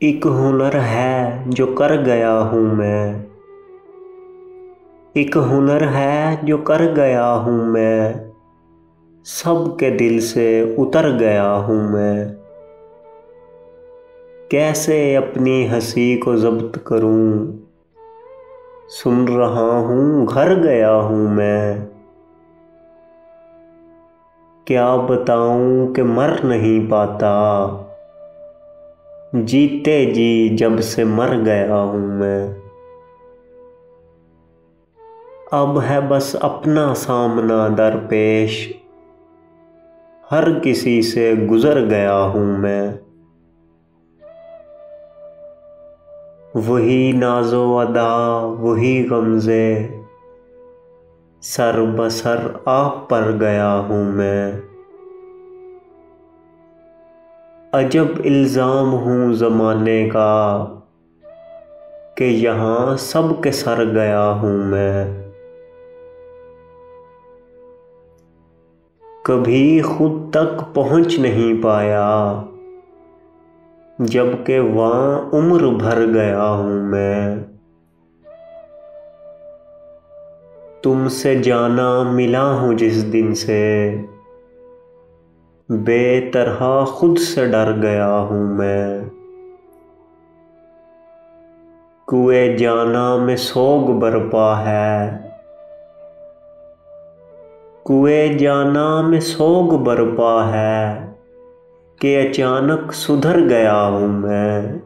एक हुनर है जो कर गया हूँ मैं। एक हुनर है जो कर गया हूँ मैं। सबके दिल से उतर गया हूँ मैं। कैसे अपनी हंसी को ज़ब्त करूँ। सुन रहा हूँ घर गया हूँ मैं। क्या बताऊँ कि मर नहीं पाता। जीते जी जब से मर गया हूँ मैं। अब है बस अपना सामना दरपेश। हर किसी से गुजर गया हूँ मैं। वही नाज़ो अदा वही गमज़े। सर बसर आप पर गया हूँ मैं। अजब इल्ज़ाम हूँ ज़माने का कि यहाँ सब के सर गया हूँ मैं। कभी खुद तक पहुँच नहीं पाया जबकि वहाँ उम्र भर गया हूँ मैं। तुमसे जाना मिला हूँ जिस दिन से बेतरहा खुद से डर गया हूँ मैं। कुएं जाना में सोग बरपा है। कुएं जाना में सोग बरपा है कि अचानक सुधर गया हूँ मैं।